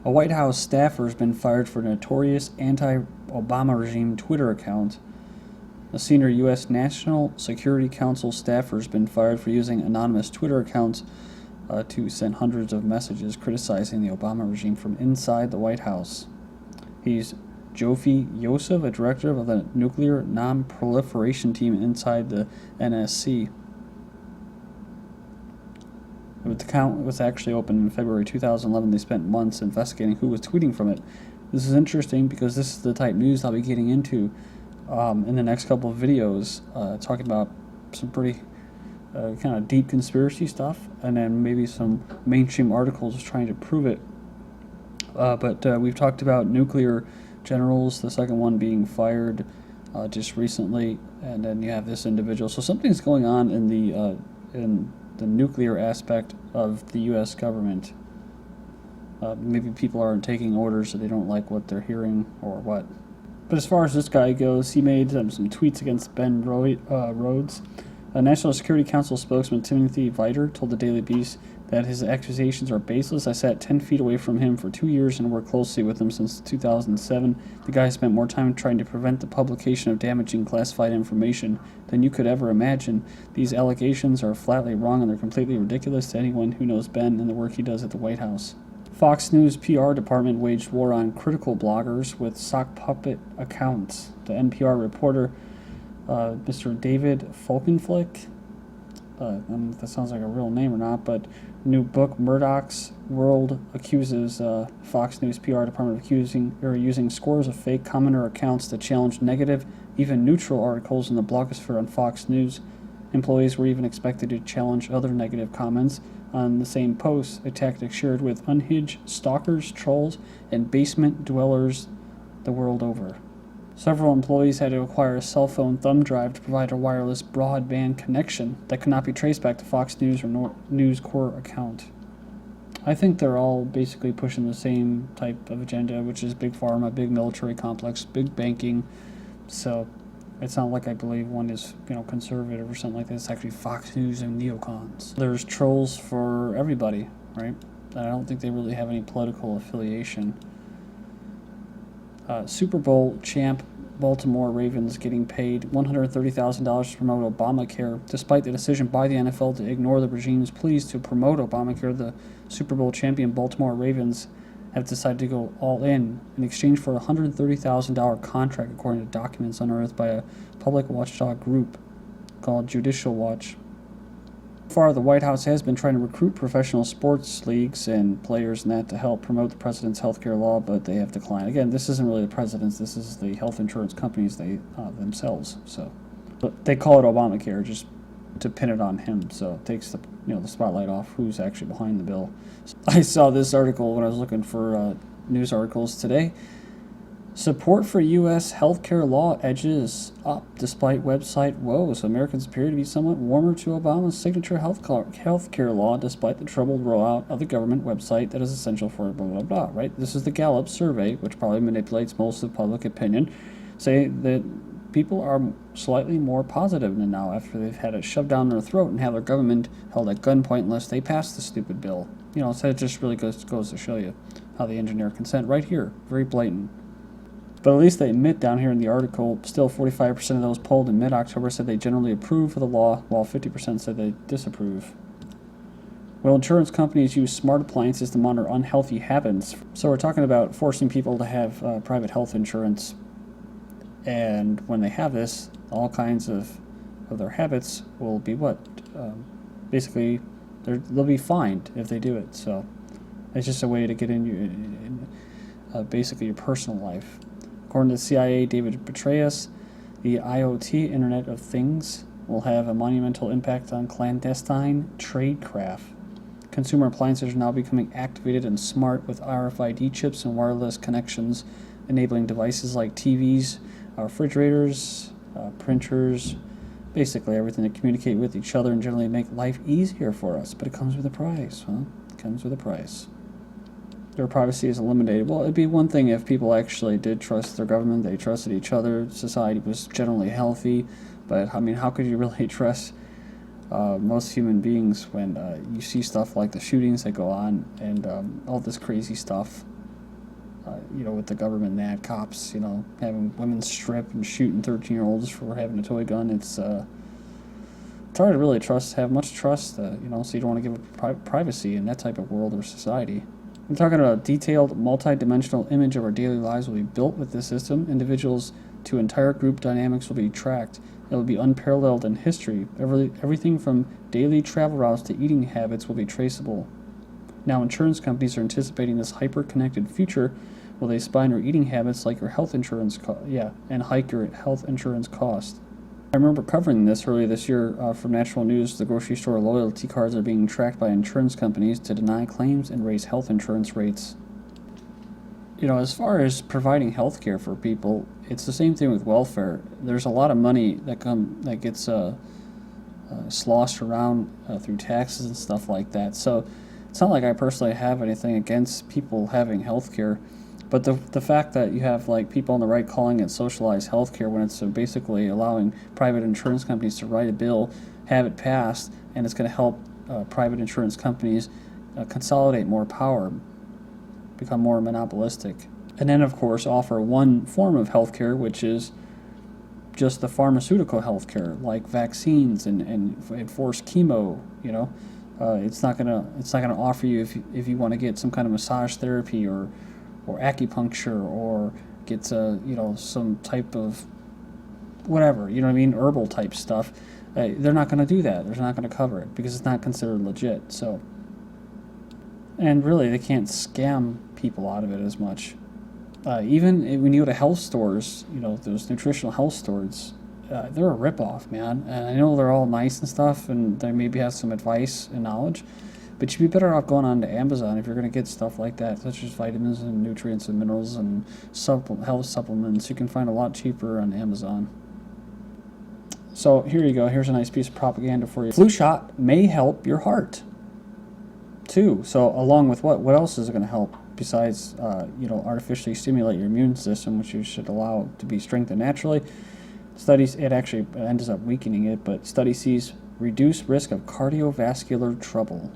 A White House staffer has been fired for a notorious anti-Obama regime Twitter account. A senior U.S. National Security Council staffer has been fired for using anonymous Twitter accounts to send hundreds of messages criticizing the Obama regime from inside the White House. He's Jofi Yosef, a director of the Nuclear Non-Proliferation Team inside the NSC. The account was actually opened in February 2011. They spent months investigating who was tweeting from it. This is interesting because this is the type of news I'll be getting into in the next couple of videos, talking about some pretty kind of deep conspiracy stuff, and then maybe some mainstream articles trying to prove it. But we've talked about nuclear generals, the second one being fired just recently, and then you have this individual. So something's going on in the nuclear aspect of the U.S. government. Maybe people aren't taking orders, so they don't like what they're hearing or what. But as far as this guy goes, he made some tweets against Ben Rhodes. A National Security Council spokesman Timothy Viter told the Daily Beast that his accusations are baseless. I sat 10 feet away from him for 2 years and worked closely with him since 2007. The guy spent more time trying to prevent the publication of damaging classified information than you could ever imagine. These allegations are flatly wrong and they're completely ridiculous to anyone who knows Ben and the work he does at the White House. Fox News PR department waged war on critical bloggers with sock puppet accounts. The NPR reporter, Mr. David Folkenflik, I don't know if that sounds like a real name or not, but new book, Murdoch's World, accuses Fox News PR department of using scores of fake commenter accounts to challenge negative, even neutral articles in the blogosphere on Fox News. Employees were even expected to challenge other negative comments on the same post, a tactic shared with unhinged stalkers, trolls, and basement dwellers the world over. Several employees had to acquire a cell phone thumb drive to provide a wireless broadband connection that could not be traced back to Fox News or News Corp account. I think they're all basically pushing the same type of agenda, which is big pharma, big military complex, big banking. So it's not like I believe one is, conservative or something like that. It's actually Fox News and neocons. There's trolls for everybody, right? I don't think they really have any political affiliation. Super Bowl champ Baltimore Ravens getting paid $130,000 to promote Obamacare. Despite the decision by the NFL to ignore the regime's pleas to promote Obamacare, the Super Bowl champion Baltimore Ravens have decided to go all in exchange for a $130,000 contract, according to documents unearthed by a public watchdog group called Judicial Watch. So far, the White House has been trying to recruit professional sports leagues and players and that to help promote the president's healthcare law, but they have declined. Again, this isn't really the president's, this is the health insurance companies themselves. But they call it Obamacare just to pin it on him, so it takes the spotlight off who's actually behind the bill. I saw this article when I was looking for news articles today. Support for U.S. healthcare law edges up despite website woes. Americans appear to be somewhat warmer to Obama's signature healthcare law despite the troubled rollout of the government website that is essential for blah, blah, blah, right? This is the Gallup survey, which probably manipulates most of public opinion, say that people are slightly more positive than now after they've had it shoved down their throat and have their government held at gunpoint unless they pass the stupid bill. So it just really goes to show you how they engineer consent right here. Very blatant. But at least they admit down here in the article, still 45% of those polled in mid-October said they generally approve of the law, while 50% said they disapprove. Well, insurance companies use smart appliances to monitor unhealthy habits. So we're talking about forcing people to have private health insurance. And when they have this, all kinds of their habits will be what? Basically, they'll be fined if they do it. So it's just a way to get in basically your personal life. According to the CIA, David Petraeus, the IoT Internet of Things will have a monumental impact on clandestine tradecraft. Consumer appliances are now becoming activated and smart with RFID chips and wireless connections, enabling devices like TVs, refrigerators, printers, basically everything to communicate with each other and generally make life easier for us. But it comes with a price, It comes with a price. Their privacy is eliminated. Well, it'd be one thing if people actually did trust their government, they trusted each other, society was generally healthy, but how could you really trust most human beings when you see stuff like the shootings that go on and all this crazy stuff? with the government and that, cops, having women strip and shooting 13-year-olds for having a toy gun. It's hard to really have much trust, so you don't want to give up privacy in that type of world or society. I'm talking about a detailed, multi-dimensional image of our daily lives will be built with this system. Individuals to entire group dynamics will be tracked. It will be unparalleled in history. Everything from daily travel routes to eating habits will be traceable. Now, insurance companies are anticipating this hyper-connected future. Will they spy on your eating habits like your health insurance and hike your health insurance cost? I remember covering this earlier this year from National News. The grocery store loyalty cards are being tracked by insurance companies to deny claims and raise health insurance rates. As far as providing health care for people, it's the same thing with welfare. There's a lot of money that gets sloshed around through taxes and stuff like that. So it's not like I personally have anything against people having health care. But the fact that you have people on the right calling it socialized healthcare when it's basically allowing private insurance companies to write a bill, have it passed, and it's going to help private insurance companies consolidate more power, become more monopolistic, and then of course offer one form of healthcare, which is just the pharmaceutical healthcare, like vaccines and enforced chemo. It's not gonna offer you if you want to get some kind of massage therapy or acupuncture or get some type of whatever, herbal type stuff. They're not going to do that. They're not going to cover it because it's not considered legit. So, and really they can't scam people out of it as much. Even when you go to health stores, those nutritional health stores, they're a ripoff, man. And I know they're all nice and stuff, and they maybe have some advice and knowledge, but you'd be better off going on to Amazon if you're going to get stuff like that, such as vitamins and nutrients and minerals and health supplements. You can find a lot cheaper on Amazon. So here you go. Here's a nice piece of propaganda for you. Flu shot may help your heart, too. So along with what? What else is it going to help besides, artificially stimulate your immune system, which you should allow to be strengthened naturally? It actually ends up weakening it, but study sees reduced risk of cardiovascular trouble.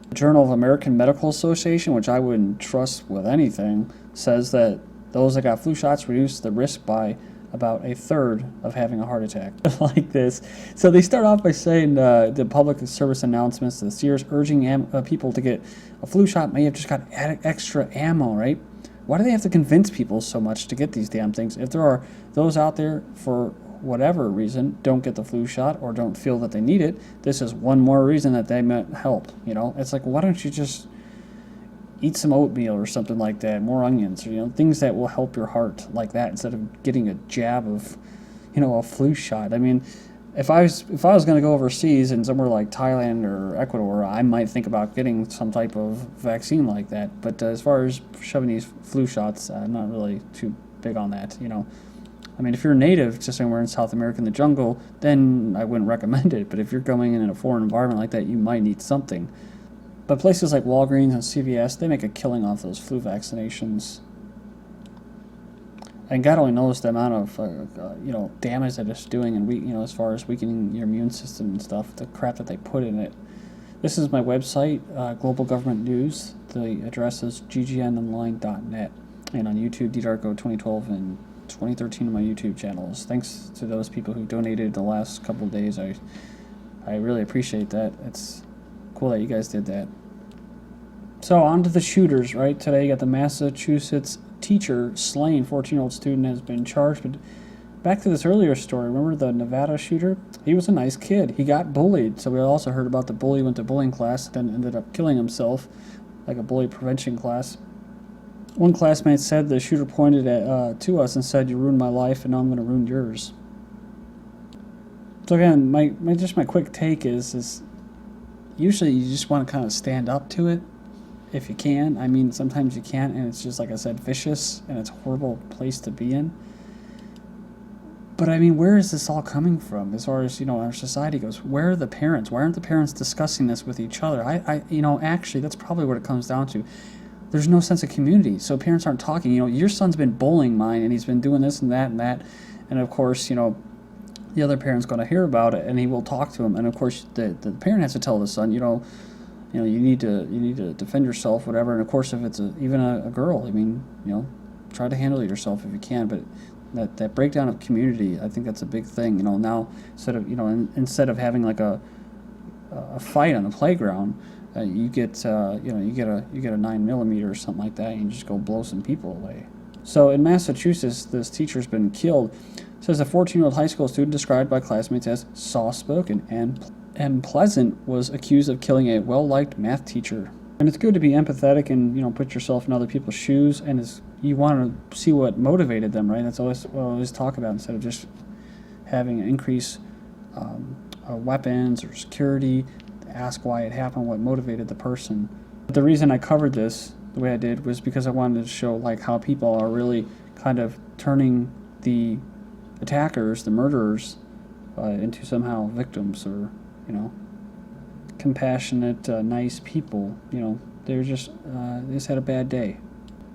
The Journal of American Medical Association, which I wouldn't trust with anything, says that those that got flu shots reduced the risk by about a third of having a heart attack. Like this. So they start off by saying the public service announcements, the Sears urging people to get a flu shot may have just got extra ammo, right? Why do they have to convince people so much to get these damn things? If there are those out there for whatever reason don't get the flu shot or don't feel that they need it, this is one more reason that they might help. It's like, why don't you just eat some oatmeal or something like that, more onions, or things that will help your heart like that, instead of getting a jab of a flu shot. I mean, if I was going to go overseas in somewhere like Thailand or Ecuador, I might think about getting some type of vaccine like that. But as far as shoving these flu shots, I'm not really too big on that. I mean, if you're native to somewhere in South America in the jungle, then I wouldn't recommend it. But if you're going in a foreign environment like that, you might need something. But places like Walgreens and CVS, they make a killing off those flu vaccinations. And God only knows the amount of, damage that it's doing, and as far as weakening your immune system and stuff, the crap that they put in it. This is my website, Global Government News. The address is ggnonline.net, and on YouTube, DDarko 2012 and 2013 on my YouTube channels. Thanks to those people who donated the last couple of days. I really appreciate that. It's cool that you guys did that. So on to the shooters, right? Today you got the Massachusetts teacher slain 14-year-old student has been charged. But back to this earlier story, remember the Nevada shooter? He was a nice kid. He got bullied. So we also heard about the bully who went to bullying class, then ended up killing himself, like a bully prevention class. One classmate said the shooter pointed to us and said, "You ruined my life, and now I'm going to ruin yours." So again, my quick take is usually you just want to kind of stand up to it if you can. I mean, sometimes you can't, and it's just, like I said, vicious, and it's a horrible place to be in. But I mean, where is this all coming from as far as, our society goes? Where are the parents? Why aren't the parents discussing this with each other? Actually, that's probably what it comes down to. There's no sense of community, so parents aren't talking. Your son's been bullying mine, and he's been doing this and that and that. And of course, the other parent's going to hear about it, and he will talk to him. And of course, the parent has to tell the son, you need to defend yourself, whatever. And of course, if it's even a girl, I mean, try to handle yourself if you can. But that breakdown of community, I think that's a big thing. Now instead of having like a fight on the playground, you get a 9mm or something like that, and you just go blow some people away. So in Massachusetts, this teacher's been killed. It says a 14-year-old high school student described by classmates as soft-spoken and pleasant was accused of killing a well-liked math teacher. And it's good to be empathetic and put yourself in other people's shoes, and you want to see what motivated them, right? That's always what I always talk about, instead of just having an increase weapons or security. Ask why it happened, what motivated the person. But the reason I covered this the way I did was because I wanted to show like how people are really kind of turning the attackers, the murderers, into somehow victims, or compassionate, nice people. They're just they just had a bad day.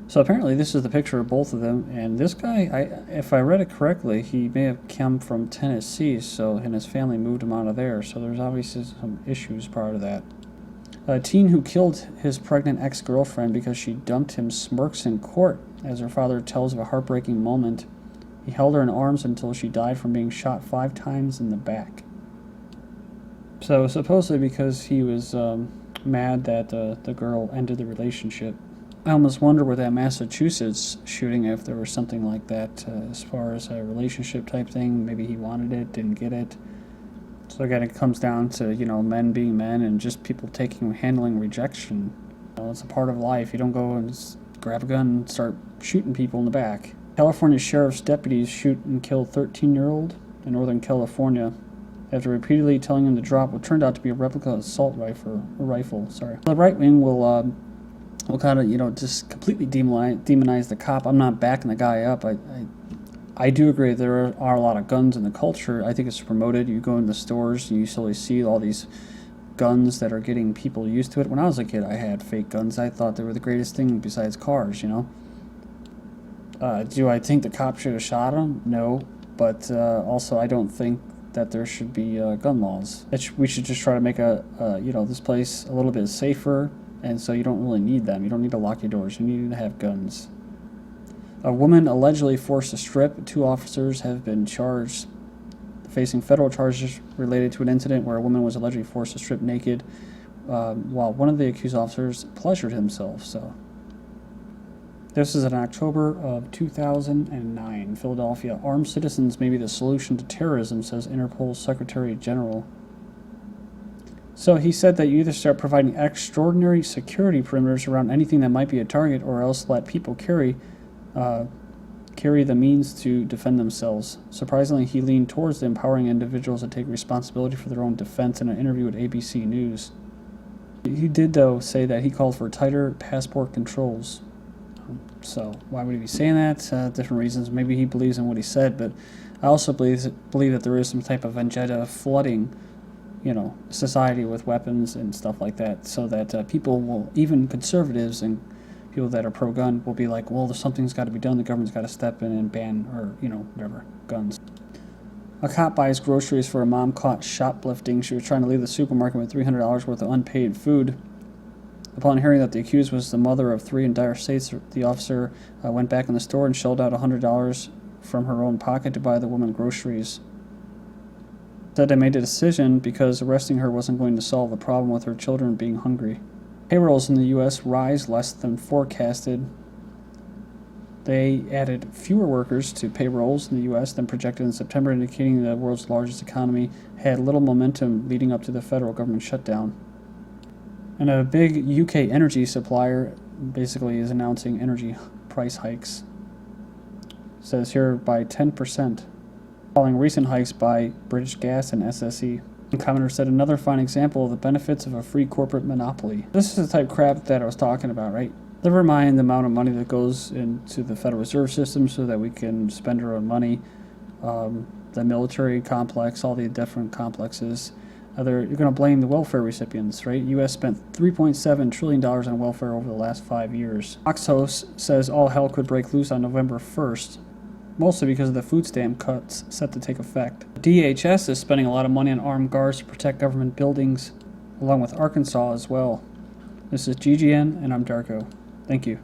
So apparently this is the picture of both of them, and this guy, if I read it correctly, he may have come from Tennessee, and his family moved him out of there, so there's obviously some issues prior to that. A teen who killed his pregnant ex-girlfriend because she dumped him smirks in court as her father tells of a heartbreaking moment. He held her in arms until she died from being shot 5 times in the back. So supposedly because he was mad that the girl ended the relationship. I almost wonder with that Massachusetts shooting if there was something like that as far as a relationship type thing. Maybe he wanted it, didn't get it. So again, it comes down to, men being men and just people handling rejection. It's a part of life. You don't go and just grab a gun and start shooting people in the back. California sheriff's deputies shoot and kill 13-year-old in Northern California after repeatedly telling him to drop what turned out to be a replica assault rifle. The right wing will kind of, just completely demonize the cop. I'm not backing the guy up. I do agree there are a lot of guns in the culture. I think it's promoted. You go into the stores and you slowly see all these guns that are getting people used to it. When I was a kid, I had fake guns. I thought they were the greatest thing besides cars, Do I think the cop should have shot him? No. But also I don't think that there should be gun laws. We should just try to make this place a little bit safer, and so you don't really need them. You don't need to lock your doors. You need to have guns. A woman allegedly forced to strip. 2 officers have been charged, facing federal charges related to an incident where a woman was allegedly forced to strip naked while one of the accused officers pleasured himself. So this is in October of 2009. Philadelphia. Armed citizens may be the solution to terrorism, says Interpol's Secretary General. So he said that you either start providing extraordinary security perimeters around anything that might be a target, or else let people carry the means to defend themselves. Surprisingly, he leaned towards empowering individuals to take responsibility for their own defense in an interview with ABC News. He did, though, say that he called for tighter passport controls. So why would he be saying that? Different reasons. Maybe he believes in what he said, but I also believe that there is some type of vendetta flooding society with weapons and stuff like that, so that people will, even conservatives and people that are pro-gun, will be like, well, something's got to be done. The government's got to step in and ban, or, whatever, guns. A cop buys groceries for a mom caught shoplifting. She was trying to leave the supermarket with $300 worth of unpaid food. Upon hearing that the accused was the mother of 3 in dire states, the officer went back in the store and shelled out $100 from her own pocket to buy the woman groceries. Said they made a decision because arresting her wasn't going to solve the problem with her children being hungry. Payrolls in the U.S. rise less than forecasted. They added fewer workers to payrolls in the U.S. than projected in September, indicating the world's largest economy had little momentum leading up to the federal government shutdown. And a big UK energy supplier basically is announcing energy price hikes. It says here by 10%, following recent hikes by British Gas and SSE. One commenter said, another fine example of the benefits of a free corporate monopoly. This is the type of crap that I was talking about, right? Never mind the amount of money that goes into the Federal Reserve System so that we can spend our own money. The military complex, all the different complexes. You're going to blame the welfare recipients, right? U.S. spent $3.7 trillion on welfare over the last 5 years. Oxos says all hell could break loose on November 1st, mostly because of the food stamp cuts set to take effect. DHS is spending a lot of money on armed guards to protect government buildings. along with Arkansas as well. This is GGN, and I'm Darko. Thank you.